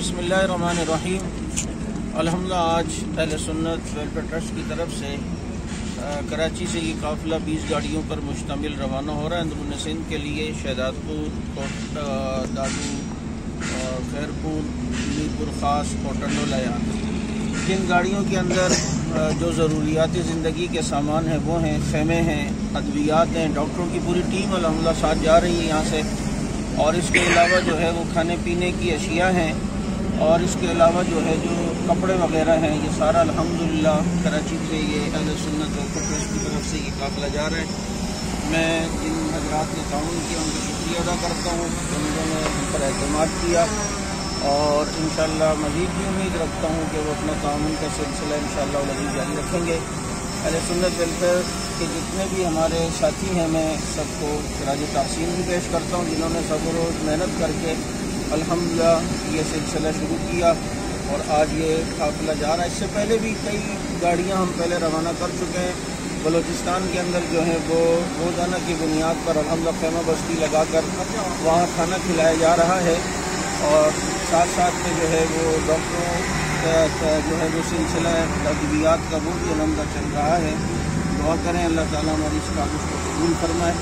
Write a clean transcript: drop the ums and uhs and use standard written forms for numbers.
बिस्मिल्लाहिर्रहमानिर्रहीम। अल्हम्दुलिल्लाह आज अहले सुन्नत वेलफेयर ट्रस्ट की तरफ से कराची से ये काफ़िला 20 गाड़ियों पर मुश्तमिल रवाना हो रहा है अंदरून सिंध के लिए। शहजादपुर, दादू, खैरपुर, मीरपुर ख़ास और टंडोलायान। जिन गाड़ियों के अंदर जो ज़रूरियात ज़िंदगी के सामान हैं वो हैं, खेमे हैं, अद्वियात हैं, डॉक्टरों की पूरी टीम अल्हम्दुलिल्लाह साथ जा रही है यहाँ से। और इसके अलावा जो है वो खाने पीने की अशिया हैं और इसके अलावा जो है जो कपड़े वगैरह हैं, ये सारा अल्हम्दुलिल्लाह कराची से ये अहले सुन्नत वेलफेयर ट्रस्ट की तरफ से ये काफ़िला जा रहा है। मैं जिन हज़रात ने ताउन किया उनका शुक्रिया अदा करता हूँ, उन्होंने हम पर एतमाद किया और इंशाअल्लाह मज़ीद भी उम्मीद रखता हूँ कि वो अपना ताउन का सिलसिला इंशाअल्लाह जारी रखेंगे। अहले सुन्नत वेलफेयर के जितने भी हमारे साथी हैं, मैं सबको खराज तहसीन भी पेश करता हूँ जिन्होंने सब रोज़ मेहनत करके अल्हम्दुलिल्लाह ये सिलसिला शुरू किया और आज ये काफ़िला जा रहा है। इससे पहले भी कई गाड़ियाँ हम पहले रवाना कर चुके हैं। बलूचिस्तान के अंदर जो है वो रोज़ाना की बुनियाद पर अल्हम्दुलिल्लाह खैमा बस्ती लगा कर वहाँ खाना खिलाया जा रहा है और साथ साथ में जो है वो डॉक्टरों का जो है वो सिलसिला अद्वियात का वो भी अल्हम्दुलिल्लाह चल रहा है। दुआ करें अल्लाह ताला हमारी इस काबिश को कबूल फरमाए।